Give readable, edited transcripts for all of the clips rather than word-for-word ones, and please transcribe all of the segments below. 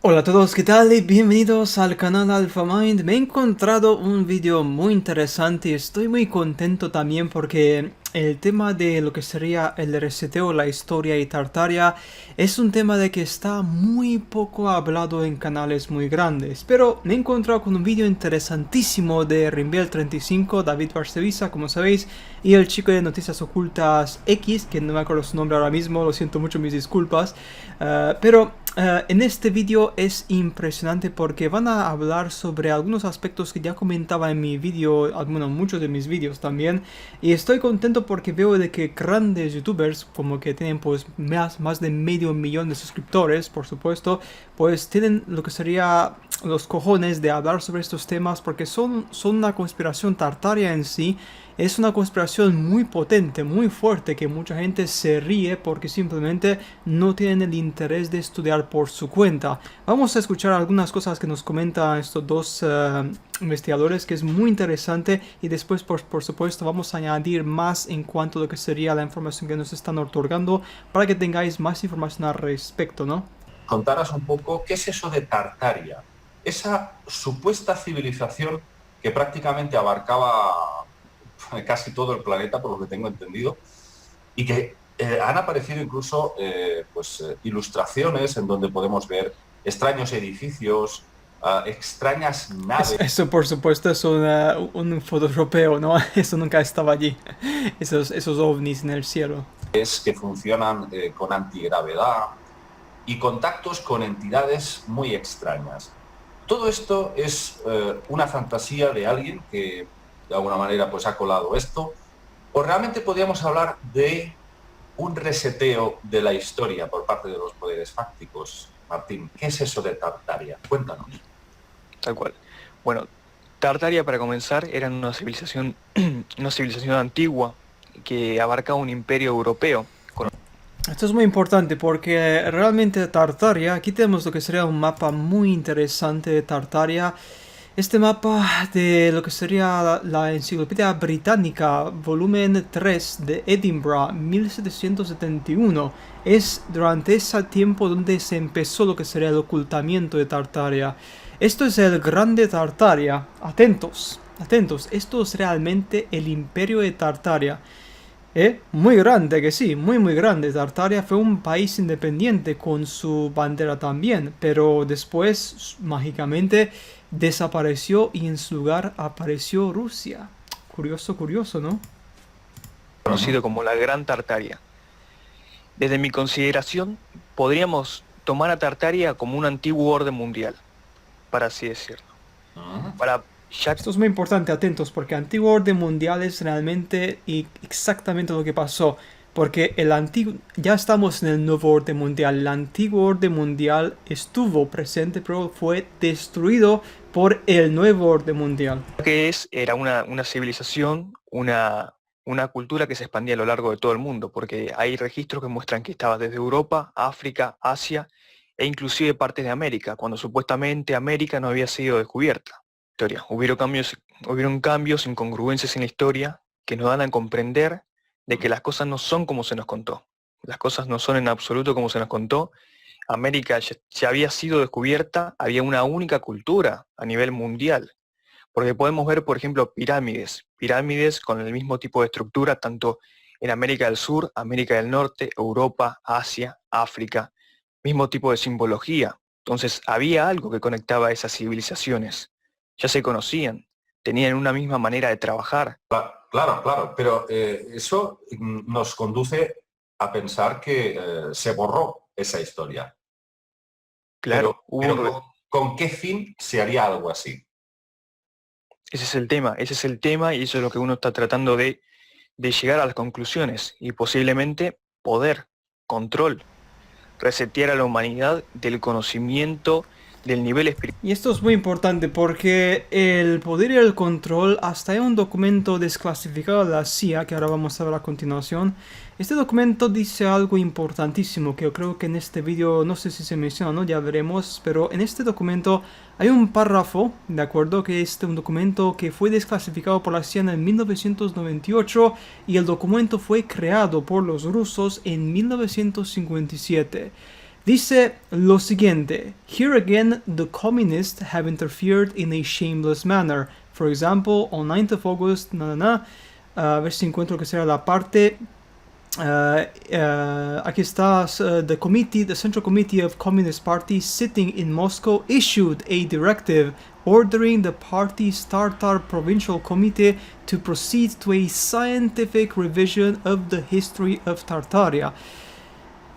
Hola a todos, ¿qué tal? Y bienvenidos al canal AlphaMind. Me he encontrado un vídeo muy interesante y estoy muy contento también porque el tema de lo que sería el reseteo, la historia y Tartaria es un tema de que está muy poco hablado en canales muy grandes. Pero me he encontrado con un vídeo interesantísimo de Rimbiel35, David Barcevisa, como sabéis, y el chico de Noticias Ocultas X, que no me acuerdo su nombre ahora mismo, lo siento mucho, mis disculpas. Pero en este vídeo es impresionante porque van a hablar sobre algunos aspectos que ya comentaba en mi vídeo, bueno, muchos de mis vídeos también, y estoy contento porque veo de que grandes youtubers, como que tienen pues más de medio millón de suscriptores, por supuesto, pues tienen lo que sería los cojones de hablar sobre estos temas porque son una conspiración tartaria en sí. Es una conspiración muy potente, muy fuerte, que mucha gente se ríe porque simplemente no tienen el interés de estudiar por su cuenta. Vamos a escuchar algunas cosas que nos comentan estos dos investigadores, que es muy interesante, y después, por supuesto, vamos a añadir más en cuanto a lo que sería la información que nos están otorgando para que tengáis más información al respecto, ¿no? Contaras un poco qué es eso de Tartaria, esa supuesta civilización que prácticamente abarcaba casi todo el planeta, por lo que tengo entendido, y que han aparecido incluso ilustraciones en donde podemos ver extraños edificios, extrañas naves Eso, por supuesto, es un fotoropeo, ¿no? Eso nunca estaba allí. Esos ovnis en el cielo. que funcionan con antigravedad y contactos con entidades muy extrañas. Todo esto es una fantasía de alguien que de alguna manera pues ha colado esto, o realmente podríamos hablar de un reseteo de la historia por parte de los poderes fácticos. Martín, ¿qué es eso de Tartaria? Cuéntanos. Tal cual. Bueno, Tartaria, para comenzar, era una civilización antigua que abarcaba un imperio europeo. Esto es muy importante porque realmente Tartaria, aquí tenemos lo que sería un mapa muy interesante de Tartaria. Este mapa de lo que sería la Enciclopedia Británica, volumen 3 de Edinburgh, 1771. Es durante ese tiempo donde se empezó lo que sería el ocultamiento de Tartaria. Esto es el Grande Tartaria. Atentos, atentos. Esto es realmente el Imperio de Tartaria. Muy grande, que sí, muy grande. Tartaria fue un país independiente con su bandera también, pero después mágicamente desapareció y en su lugar apareció Rusia. Curioso, curioso, ¿no? Conocido como la Gran Tartaria. Desde mi consideración, podríamos tomar a Tartaria como un antiguo orden mundial, para así decirlo. Para ya Esto es muy importante, atentos, porque Antiguo Orden Mundial es realmente y exactamente lo que pasó. Porque el antiguo, ya estamos en el nuevo orden mundial. El antiguo orden mundial estuvo presente, pero fue destruido por el nuevo orden mundial. era una civilización, una cultura que se expandía a lo largo de todo el mundo, porque hay registros que muestran que estaba desde Europa, África, Asia e inclusive partes de América, cuando supuestamente América no había sido descubierta. Hubieron cambios, incongruencias en la historia que nos dan a comprender de que las cosas no son como se nos contó. Las cosas no son en absoluto como se nos contó. América ya había sido descubierta, había una única cultura a nivel mundial. Porque podemos ver, por ejemplo, pirámides con el mismo tipo de estructura, tanto en América del Sur, América del Norte, Europa, Asia, África, mismo tipo de simbología. Entonces había algo que conectaba a esas civilizaciones. Ya se conocían, tenían una misma manera de trabajar. Claro, claro, pero eso nos conduce a pensar que se borró esa historia. Claro, Pero ¿con qué fin se haría algo así? ese es el tema y eso es lo que uno está tratando de llegar a las conclusiones y posiblemente poder, control, resetear a la humanidad del conocimiento del nivel espiritual. Y esto es muy importante porque el poder y el control, hasta hay un documento desclasificado de la CIA que ahora vamos a ver a continuación. Este documento dice algo importantísimo que yo creo que en este vídeo, no sé si se menciona, ¿no? Ya veremos, pero en este documento hay un párrafo, ¿de acuerdo? Que es un documento que fue desclasificado por la CIA en 1998 y el documento fue creado por los rusos en 1957. Dice lo siguiente: Here again, the communists have interfered in a shameless manner. For example, on 9th of August, a ver si encuentro que será la parte. Aquí está, the Central Committee of Communist Party sitting in Moscow issued a directive ordering the party's Tartar Provincial Committee to proceed to a scientific revision of the history of Tartaria.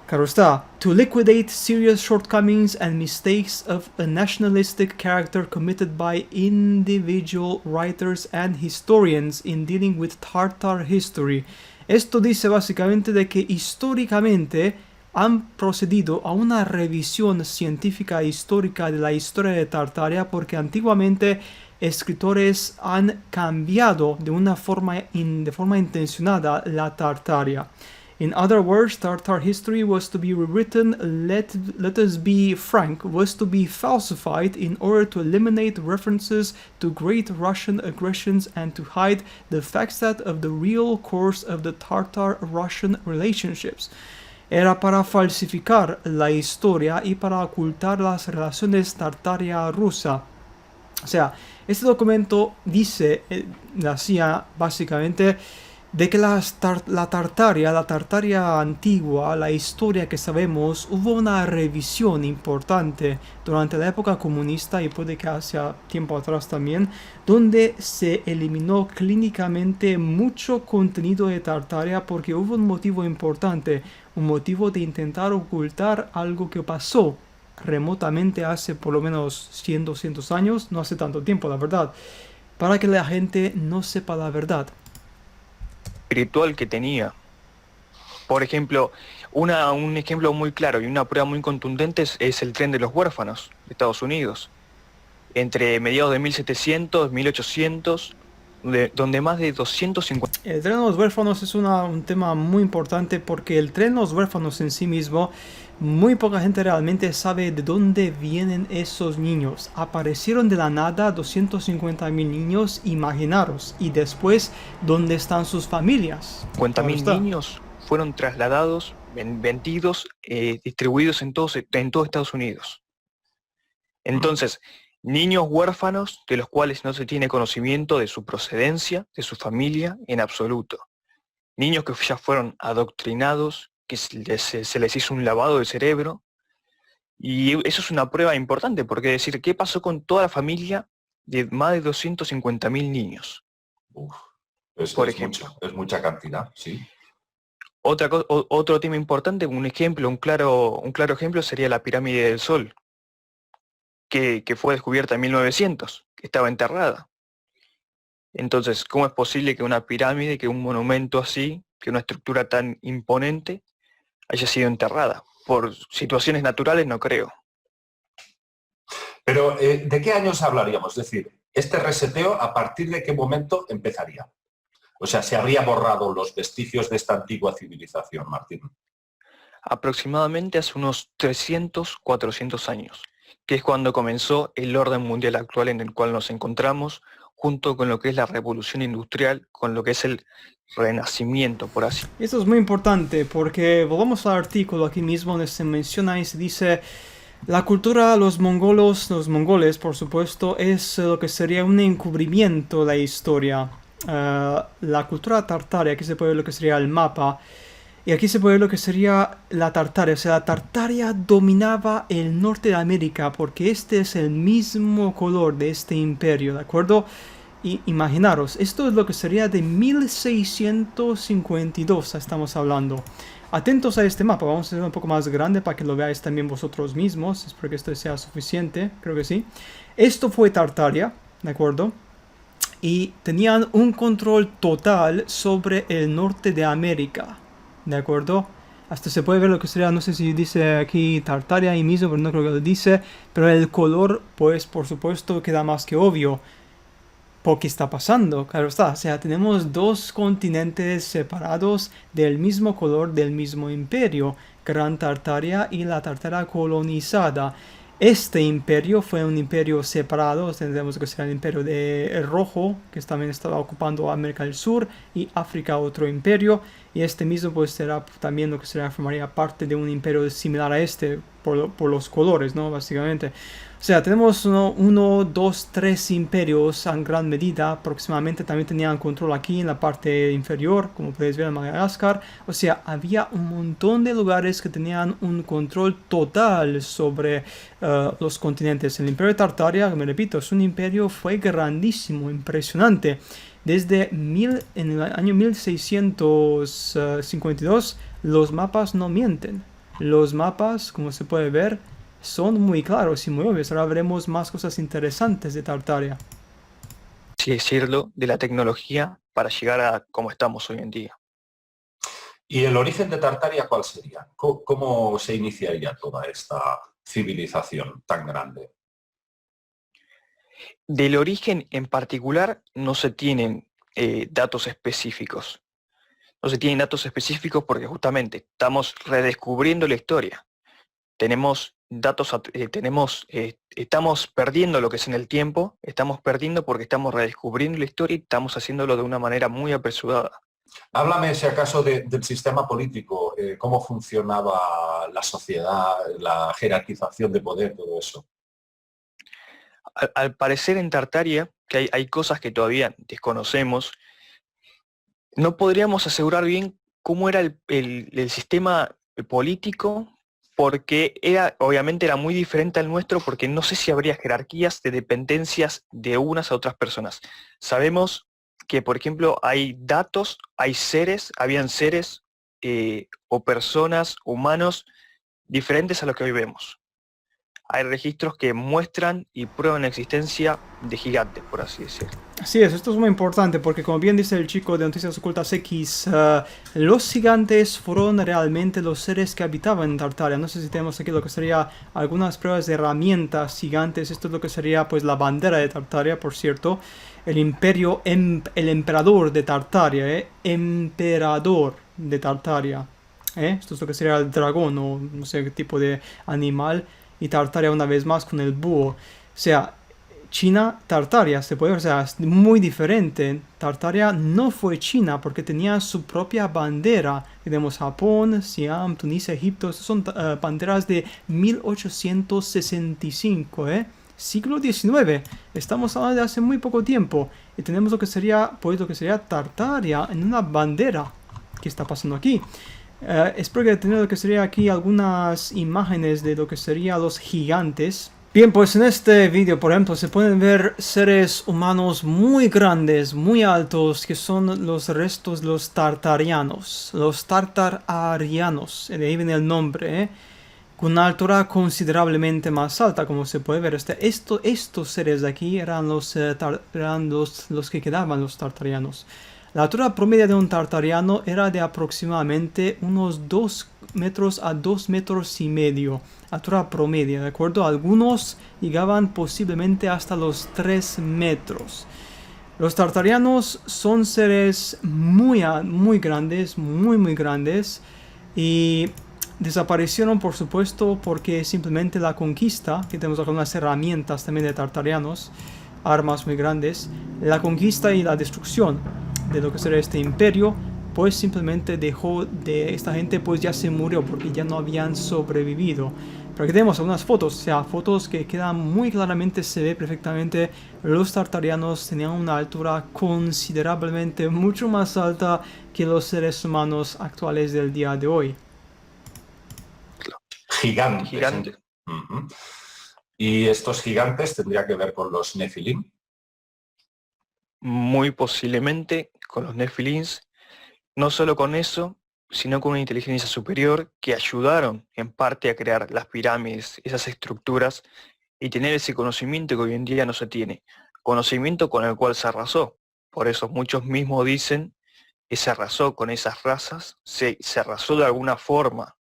Claro está, to liquidate serious shortcomings and mistakes of a nationalistic character committed by individual writers and historians in dealing with Tartar history. Esto dice básicamente de que históricamente han procedido a una revisión científica e histórica de la historia de Tartaria porque antiguamente escritores han cambiado de forma intencionada la Tartaria. In other words, Tartar history was to be rewritten, let us be frank, was to be falsified in order to eliminate references to great Russian aggressions and to hide the fact of the real course of the Tartar-Russian relationships. Era para falsificar la historia y para ocultar las relaciones Tartaria-Rusa. O sea, este documento dice, la CIA básicamente, de que la Tartaria antigua, la historia que sabemos, hubo una revisión importante durante la época comunista y puede que hacia tiempo atrás también, donde se eliminó clínicamente mucho contenido de Tartaria porque hubo un motivo importante, un motivo de intentar ocultar algo que pasó remotamente hace por lo menos 100, 200 años, no hace tanto tiempo la verdad, para que la gente no sepa la verdad. Espiritual que tenía. Por ejemplo, un ejemplo muy claro y una prueba muy contundente es el tren de los huérfanos de Estados Unidos. Entre mediados de 1700, 1800, donde más de 250... El tren de los huérfanos es un tema muy importante porque el tren de los huérfanos en sí mismo, muy poca gente realmente sabe de dónde vienen esos niños. Aparecieron de la nada 250.000 niños, imaginaros. Y después, ¿dónde están sus familias? 50.000 niños fueron trasladados, vendidos, distribuidos en todo Estados Unidos. Entonces, niños huérfanos de los cuales no se tiene conocimiento de su procedencia, de su familia, en absoluto. Niños que ya fueron adoctrinados, que se les hizo un lavado de cerebro. Y eso es una prueba importante, porque decir, ¿qué pasó con toda la familia de más de 250.000 niños? Por ejemplo. Es mucha cantidad, sí. Otro tema importante, un claro ejemplo sería la pirámide del Sol, que fue descubierta en 1900, que estaba enterrada. Entonces, ¿cómo es posible que una pirámide, que un monumento así, que una estructura tan imponente, haya sido enterrada? Por situaciones naturales no creo. Pero, ¿de qué años hablaríamos? Es decir, este reseteo, ¿a partir de qué momento empezaría? O sea, ¿se habría borrado los vestigios de esta antigua civilización, Martín? Aproximadamente hace unos 300, 400 años, que es cuando comenzó el orden mundial actual en el cual nos encontramos, junto con lo que es la revolución industrial, con lo que es el renacimiento, por así. Esto es muy importante porque volvamos al artículo aquí mismo donde se menciona y se dice: la cultura, los mongoles, por supuesto, es lo que sería un encubrimiento de la historia. La cultura tartaria, aquí se puede ver lo que sería el mapa, y aquí se puede ver lo que sería la Tartaria. O sea, la Tartaria dominaba el norte de América porque este es el mismo color de este imperio, ¿de acuerdo? Y imaginaros, esto es lo que sería de 1652, estamos hablando. Atentos a este mapa, vamos a hacerlo un poco más grande para que lo veáis también vosotros mismos. Espero que esto sea suficiente, creo que sí. Esto fue Tartaria, ¿de acuerdo? Y tenían un control total sobre el norte de América, ¿de acuerdo? Hasta se puede ver lo que sería, no sé si dice aquí Tartaria ahí mismo, pero no creo que lo dice. Pero el color, pues por supuesto queda más que obvio. ¿Por qué está pasando? Claro está, o sea, tenemos dos continentes separados del mismo color, del mismo imperio, Gran Tartaria y la Tartaria colonizada. Este imperio fue un imperio separado, tenemos que ser el imperio de el rojo, que también estaba ocupando América del Sur, y África otro imperio, y este mismo pues será también lo que formaría parte de un imperio similar a este por los colores, ¿no? Básicamente. O sea, tenemos uno, dos, tres imperios en gran medida, aproximadamente también tenían control aquí en la parte inferior, como podéis ver en Madagascar. O sea, había un montón de lugares que tenían un control total sobre los continentes. El imperio de Tartaria, me repito, es un imperio, fue grandísimo, impresionante. En el año 1652, los mapas no mienten. Los mapas, como se puede ver, son muy claros y muy obvios. Ahora veremos más cosas interesantes de Tartaria. Así decirlo, de la tecnología para llegar a como estamos hoy en día. ¿Y el origen de Tartaria cuál sería? ¿Cómo se iniciaría toda esta civilización tan grande? Del origen en particular no se tienen datos específicos. No se tienen datos específicos porque justamente estamos redescubriendo la historia. Tenemos datos, estamos perdiendo lo que es en el tiempo, estamos perdiendo porque estamos redescubriendo la historia y estamos haciéndolo de una manera muy apresurada. Háblame, si acaso, del sistema político, cómo funcionaba la sociedad, la jerarquización de poder, todo eso. Al parecer en Tartaria, que hay cosas que todavía desconocemos, no podríamos asegurar bien cómo era el sistema político, porque obviamente era muy diferente al nuestro, porque no sé si habría jerarquías de dependencias de unas a otras personas. Sabemos que, por ejemplo, habían seres o personas, humanos, diferentes a lo que hoy vemos. Hay registros que muestran y prueban la existencia de gigantes, por así decirlo. Así es, esto es muy importante porque como bien dice el chico de Noticias Ocultas X, los gigantes fueron realmente los seres que habitaban en Tartaria. No sé si tenemos aquí lo que sería algunas pruebas de herramientas gigantes. Esto es lo que sería pues la bandera de Tartaria, por cierto. El emperador de Tartaria, emperador de Tartaria. Esto es lo que sería el dragón o no sé qué tipo de animal. Y Tartaria una vez más con el búho. O sea, China, Tartaria, se puede ver, o sea, es muy diferente. Tartaria no fue China porque tenía su propia bandera. Tenemos Japón, Siam, Tunisia, Egipto. Estas son banderas de 1865, siglo XIX. Estamos hablando de hace muy poco tiempo. Y tenemos lo que sería, pues lo que sería Tartaria en una bandera. ¿Qué está pasando aquí? Espero que tenga lo que sería aquí algunas imágenes de lo que serían los gigantes. Bien, pues en este vídeo, por ejemplo, se pueden ver seres humanos muy grandes, muy altos, que son los restos de los tartarianos, los tartararianos, de ahí viene el nombre, con una altura considerablemente más alta, como se puede ver. Estos seres de aquí eran los que quedaban, los tartarianos. La altura promedio de un tartariano era de aproximadamente unos 2 metros a 2 metros y medio. Altura promedio, ¿de acuerdo? Algunos llegaban posiblemente hasta los 3 metros. Los tartarianos son seres muy grandes, muy grandes. Y desaparecieron, por supuesto, porque simplemente la conquista, que tenemos algunas herramientas también de tartarianos, armas muy grandes, la conquista y la destrucción de lo que será este imperio, pues simplemente dejó de esta gente, pues ya se murió porque ya no habían sobrevivido. Pero aquí tenemos algunas fotos, o sea, fotos que quedan muy claramente, se ve perfectamente. Los tartarianos tenían una altura considerablemente mucho más alta que los seres humanos actuales del día de hoy. Gigantes. Uh-huh. ¿Y estos gigantes tendría que ver con los Nefilim? Muy posiblemente con los Nefilins, no solo con eso, sino con una inteligencia superior que ayudaron en parte a crear las pirámides, esas estructuras, y tener ese conocimiento que hoy en día no se tiene. Conocimiento con el cual se arrasó. Por eso muchos mismos dicen que se arrasó con esas razas, se arrasó de alguna forma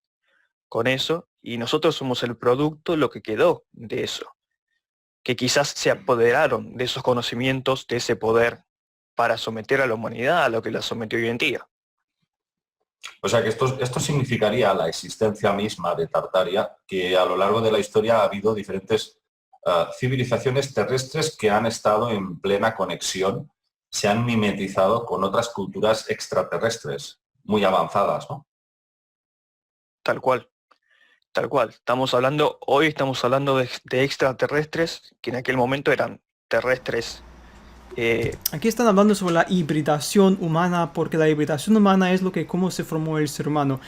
con eso, y nosotros somos el producto, lo que quedó de eso. Que quizás se apoderaron de esos conocimientos, de ese poder, para someter a la humanidad a lo que la sometió hoy en día. O sea que esto significaría la existencia misma de Tartaria, que a lo largo de la historia ha habido diferentes civilizaciones terrestres que han estado en plena conexión, se han mimetizado con otras culturas extraterrestres. muy avanzadas, ¿no? Tal cual, tal cual. Hoy estamos hablando de extraterrestres que en aquel momento eran terrestres. Aquí están hablando sobre la hibridación humana, porque la hibridación humana es cómo se formó el ser humano.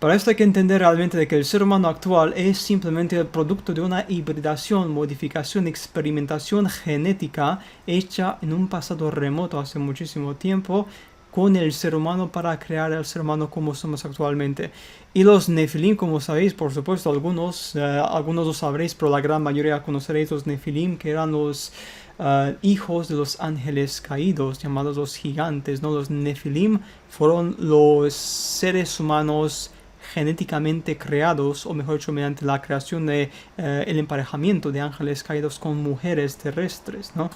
Para esto hay que entender realmente de que el ser humano actual es simplemente el producto de una hibridación, modificación, experimentación genética hecha en un pasado remoto hace muchísimo tiempo con el ser humano para crear al ser humano como somos actualmente. Y los Nefilim, como sabéis, por supuesto, algunos lo sabréis, pero la gran mayoría conoceréis los Nefilim, que eran los hijos de los ángeles caídos, llamados los gigantes, ¿no? Los Nefilim fueron los seres humanos genéticamente creados, o mejor dicho, mediante la creación de el emparejamiento de ángeles caídos con mujeres terrestres, ¿no?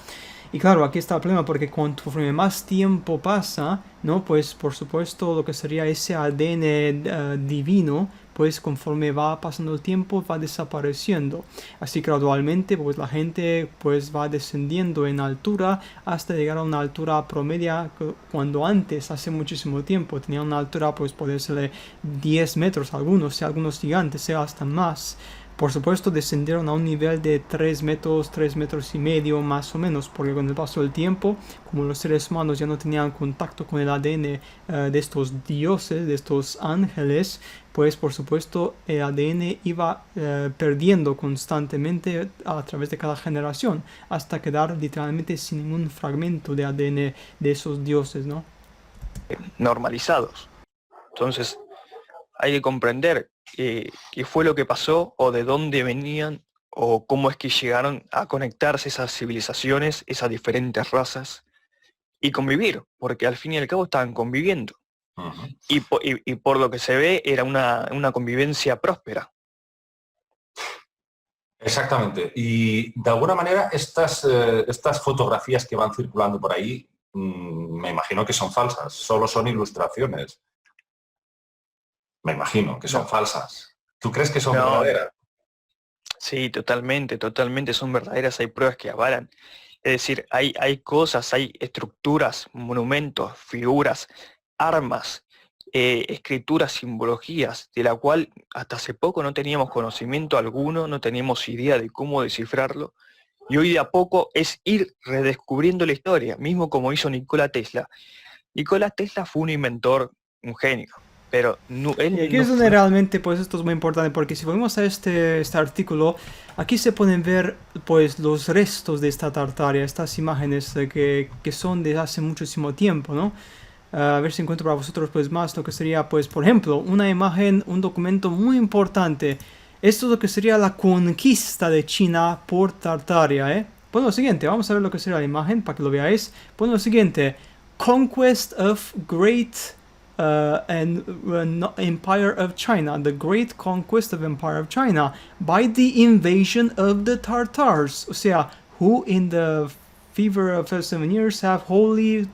Y claro, aquí está el problema, porque conforme más tiempo pasa, ¿no? Pues por supuesto lo que sería ese ADN divino, pues conforme va pasando el tiempo va desapareciendo. Así gradualmente pues la gente pues va descendiendo en altura hasta llegar a una altura promedia, cuando antes, hace muchísimo tiempo, tenía una altura pues puede ser 10 metros algunos, algunos gigantes, sea hasta más. Por supuesto descendieron a un nivel de 3 metros y medio más o menos, porque con el paso del tiempo, como los seres humanos ya no tenían contacto con el ADN de estos dioses, de estos ángeles, pues por supuesto el ADN iba perdiendo constantemente a través de cada generación, hasta quedar literalmente sin ningún fragmento de ADN de esos dioses, ¿no? Normalizados. Entonces, hay que comprender qué fue lo que pasó o de dónde venían o cómo es que llegaron a conectarse esas civilizaciones, esas diferentes razas y convivir, porque al fin y al cabo estaban conviviendo. Uh-huh. Y por lo que se ve era una convivencia próspera. Exactamente. Y de alguna manera estas fotografías que van circulando por ahí, me imagino que son falsas, solo son ilustraciones. Me imagino que son falsas. ¿Tú crees que son verdaderas? Sí, totalmente son verdaderas, hay pruebas que avalan. Es decir, hay cosas, hay estructuras, monumentos, figuras, armas, escrituras, simbologías, de la cual hasta hace poco no teníamos conocimiento alguno, no teníamos idea de cómo descifrarlo. Y hoy de a poco es ir redescubriendo la historia, mismo como hizo Nikola Tesla. Nikola Tesla fue un inventor, un genio. Pero y aquí es donde realmente pues esto es muy importante, porque si volvemos a este artículo, aquí se pueden ver pues los restos de esta Tartaria, estas imágenes que son de hace muchísimo tiempo, ¿no? A ver si encuentro para vosotros pues más lo que sería pues por ejemplo una imagen, un documento muy importante. Esto es lo que sería la conquista de China por Tartaria, ¿eh? Pon lo siguiente, vamos a ver lo que sería la imagen para que lo veáis. Pon lo siguiente: Conquest of Great Empire of China, the Great Conquest of Empire of China by the invasion of the Tartars. O sea, who in the fever of 7 years have wholly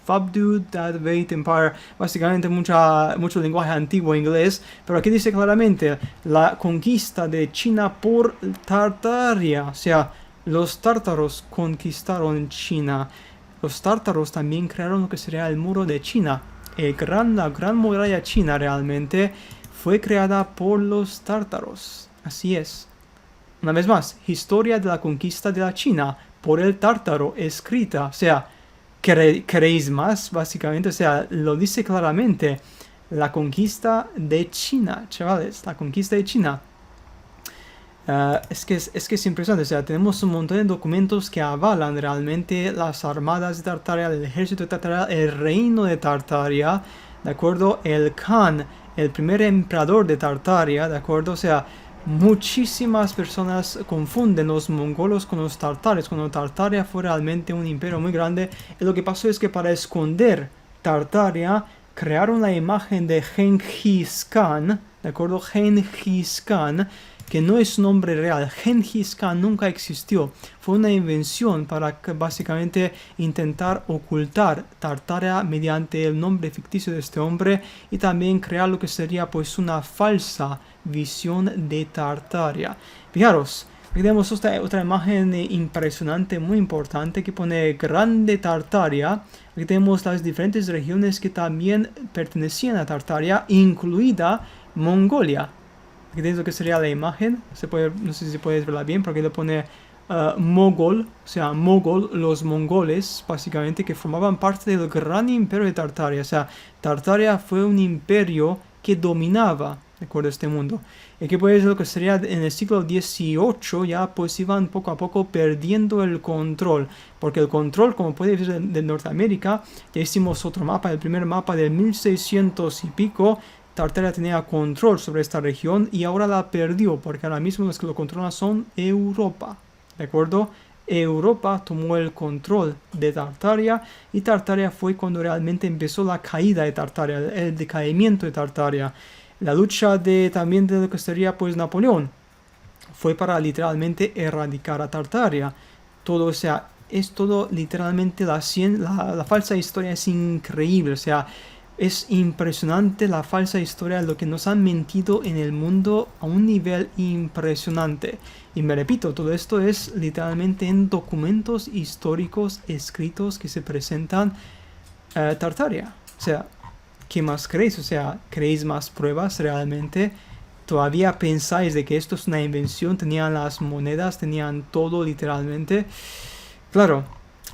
subdued that great empire. Básicamente mucho lenguaje antiguo inglés, pero aquí dice claramente la conquista de China por Tartaria. O sea, los tártaros conquistaron China. Los tártaros también crearon lo que sería el muro de China. La gran muralla china realmente fue creada por los tártaros. Así es. Una vez más, historia de la conquista de la China por el tártaro escrita. O sea, ¿queréis más? Básicamente, o sea, lo dice claramente. La conquista de China, chavales, la conquista de China. Es que es impresionante, o sea, tenemos un montón de documentos que avalan realmente las armadas de Tartaria, el ejército de Tartaria, el reino de Tartaria, ¿de acuerdo? El Khan, el primer emperador de Tartaria, ¿de acuerdo? O sea, muchísimas personas confunden los mongolos con los tartares, cuando Tartaria fue realmente un imperio muy grande. Y lo que pasó es que para esconder Tartaria, crearon la imagen de Genghis Khan, ¿de acuerdo? Genghis Khan, que no es un nombre real. Genghis Khan nunca existió. Fue una invención para básicamente intentar ocultar Tartaria mediante el nombre ficticio de este hombre y también crear lo que sería pues una falsa visión de Tartaria. Fijaros, Aquí tenemos otra imagen impresionante, muy importante, que pone Grande Tartaria. Aquí tenemos las diferentes regiones que también pertenecían a Tartaria, incluida Mongolia. Aquí tenéis lo que sería la imagen. No sé si puedes verla bien, porque le pone Mogol, o sea, Mogol, los mongoles, básicamente, que formaban parte del gran imperio de Tartaria. O sea, Tartaria fue un imperio que dominaba, de acuerdo, este mundo. Y que pues lo que sería en el siglo XVIII ya pues iban poco a poco perdiendo el control. Porque el control, como podéis ver de Norteamérica, ya hicimos otro mapa, el primer mapa de 1600 y pico. Tartaria tenía control sobre esta región y ahora la perdió, porque ahora mismo los que lo controlan son Europa. ¿De acuerdo? Europa tomó el control de Tartaria y Tartaria fue cuando realmente empezó la caída de Tartaria, el decaimiento de Tartaria. La lucha también de lo que sería pues Napoleón fue para literalmente erradicar a Tartaria. Todo, o sea, es todo literalmente la falsa historia es increíble, o sea, es impresionante la falsa historia, lo que nos han mentido en el mundo a un nivel impresionante. Y me repito, todo esto es literalmente en documentos históricos escritos que se presentan Tartaria. O sea, ¿qué más creéis? O sea, ¿creéis más pruebas realmente? ¿Todavía pensáis de que esto es una invención? Tenían las monedas, tenían todo literalmente. Claro,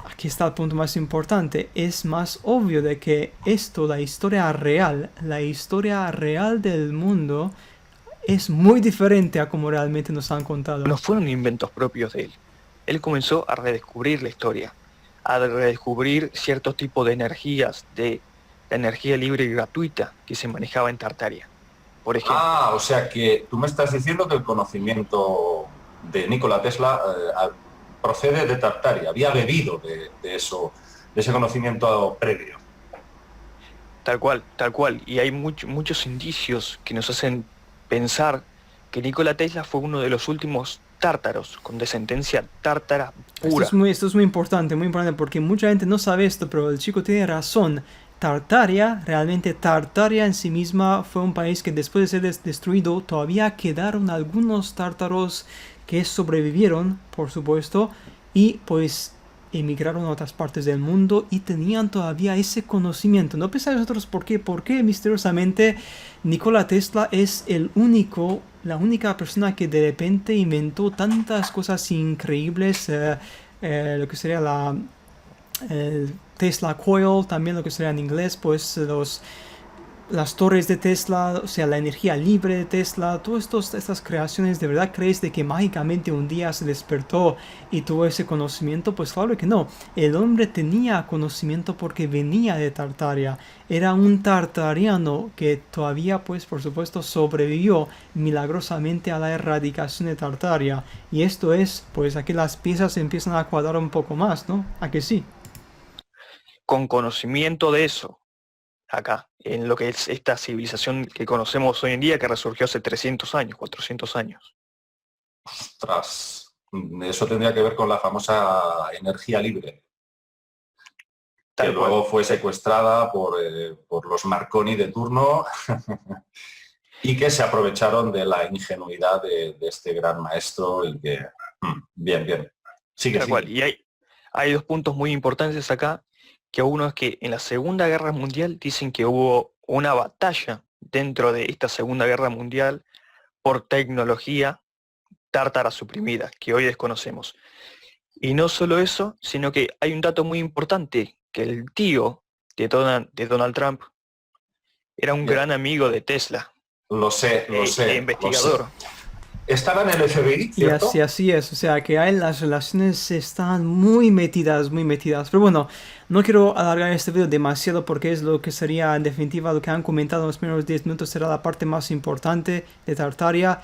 aquí está el punto más importante. Es más obvio de que esto, la historia real del mundo, es muy diferente a como realmente nos han contado. No fueron inventos propios de él. Él comenzó a redescubrir la historia, a redescubrir ciertos tipos de energías, de la energía libre y gratuita que se manejaba en Tartaria, por ejemplo. Ah, o sea que tú me estás diciendo que el conocimiento de Nikola Tesla procede de Tartaria, había bebido de ese conocimiento previo. Tal cual. Y hay muchos indicios que nos hacen pensar que Nikola Tesla fue uno de los últimos tártaros, con descendencia tártara pura. Esto es muy importante, porque mucha gente no sabe esto, pero el chico tiene razón. Realmente Tartaria en sí misma fue un país que después de ser destruido, todavía quedaron algunos tártaros que sobrevivieron, por supuesto, y pues emigraron a otras partes del mundo y tenían todavía ese conocimiento. No pensáis vosotros por qué misteriosamente Nikola Tesla es la única persona que de repente inventó tantas cosas increíbles, lo que sería el Tesla Coil, también lo que sería en inglés, pues las torres de Tesla, o sea, la energía libre de Tesla, todas estas creaciones. ¿De verdad crees de que mágicamente un día se despertó y tuvo ese conocimiento? Pues claro que no. El hombre tenía conocimiento porque venía de Tartaria. Era un tartariano que todavía, pues por supuesto, sobrevivió milagrosamente a la erradicación de Tartaria. Y esto es, pues aquí las piezas empiezan a cuadrar un poco más, ¿no? ¿A que sí? Con conocimiento de eso, acá, en lo que es esta civilización que conocemos hoy en día, que resurgió hace 300 años, 400 años. Ostras, eso tendría que ver con la famosa energía libre, que luego fue secuestrada por los Marconi de turno y que se aprovecharon de la ingenuidad de este gran maestro y que... Bien. Sigue. Y hay dos puntos muy importantes acá, que uno es que en la Segunda Guerra Mundial dicen que hubo una batalla dentro de esta Segunda Guerra Mundial por tecnología tártara suprimida, que hoy desconocemos. Y no solo eso, sino que hay un dato muy importante, que el tío de Donald Trump era un gran amigo de Tesla. Lo sé. Investigador. Lo sé. Estaba en el FBI, ¿cierto? Y así es, o sea que ahí las relaciones están muy metidas. Pero bueno, no quiero alargar este video demasiado porque es lo que sería en definitiva lo que han comentado en los primeros 10 minutos, será la parte más importante de Tartaria.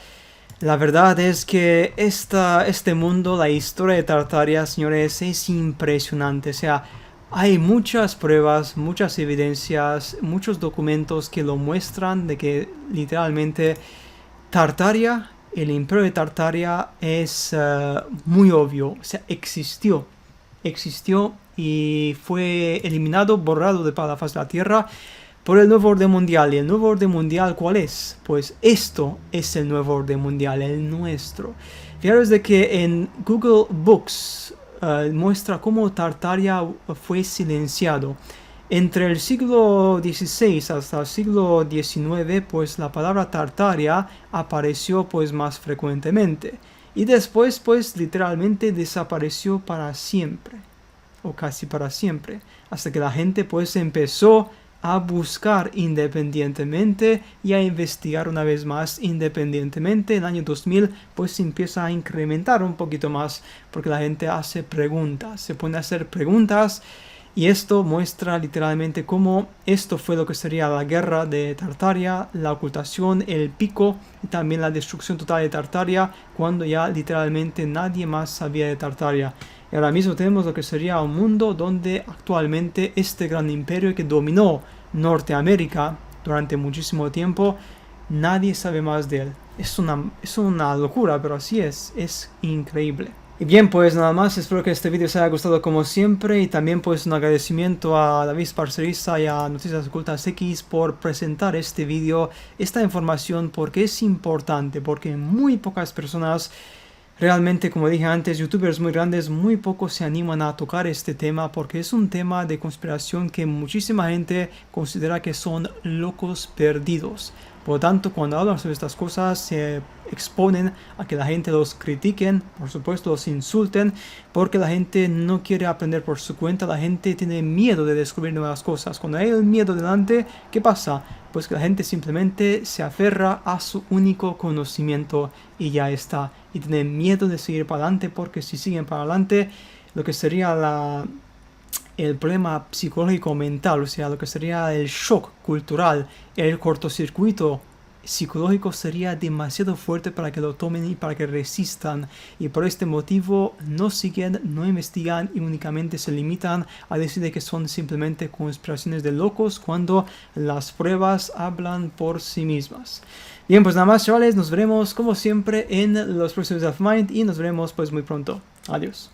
La verdad es que este mundo, la historia de Tartaria, señores, es impresionante. O sea, hay muchas pruebas, muchas evidencias, muchos documentos que lo muestran de que literalmente Tartaria, el imperio de Tartaria es muy obvio. O sea, existió y fue eliminado, borrado de la faz de la Tierra por el nuevo orden mundial. ¿Y el nuevo orden mundial cuál es? Pues esto es el nuevo orden mundial, el nuestro. Fijaros de que en Google Books muestra cómo Tartaria fue silenciado. Entre el siglo XVI hasta el siglo XIX, pues la palabra Tartaria apareció pues más frecuentemente. Y después pues literalmente desapareció para siempre, o casi para siempre, hasta que la gente pues empezó a buscar independientemente y a investigar una vez más independientemente. En el año 2000 pues se empieza a incrementar un poquito más porque la gente hace preguntas, se pone a hacer preguntas. Y esto muestra literalmente cómo esto fue lo que sería la guerra de Tartaria, la ocultación, el pico y también la destrucción total de Tartaria, cuando ya literalmente nadie más sabía de Tartaria. Y ahora mismo tenemos lo que sería un mundo donde actualmente este gran imperio que dominó Norteamérica durante muchísimo tiempo, nadie sabe más de él. Es una locura, pero así es increíble. Y bien, pues nada más, espero que este vídeo os haya gustado como siempre y también pues un agradecimiento a David Parcerista y a Noticias Ocultas X por presentar este vídeo, esta información, porque es importante, porque muy pocas personas, realmente como dije antes, youtubers muy grandes, muy pocos se animan a tocar este tema porque es un tema de conspiración que muchísima gente considera que son locos perdidos. Por lo tanto, cuando hablan sobre estas cosas, se exponen a que la gente los critiquen, por supuesto los insulten, porque la gente no quiere aprender por su cuenta, la gente tiene miedo de descubrir nuevas cosas. Cuando hay el miedo delante, ¿qué pasa? Pues que la gente simplemente se aferra a su único conocimiento y ya está. Y tiene miedo de seguir para adelante porque si siguen para adelante, lo que sería el problema psicológico mental, o sea, lo que sería el shock cultural, el cortocircuito psicológico sería demasiado fuerte para que lo tomen y para que resistan. Y por este motivo no siguen, no investigan y únicamente se limitan a decir que son simplemente conspiraciones de locos cuando las pruebas hablan por sí mismas. Bien, pues nada más, chavales, nos veremos como siempre en los próximos Self Mind y nos veremos pues muy pronto. Adiós.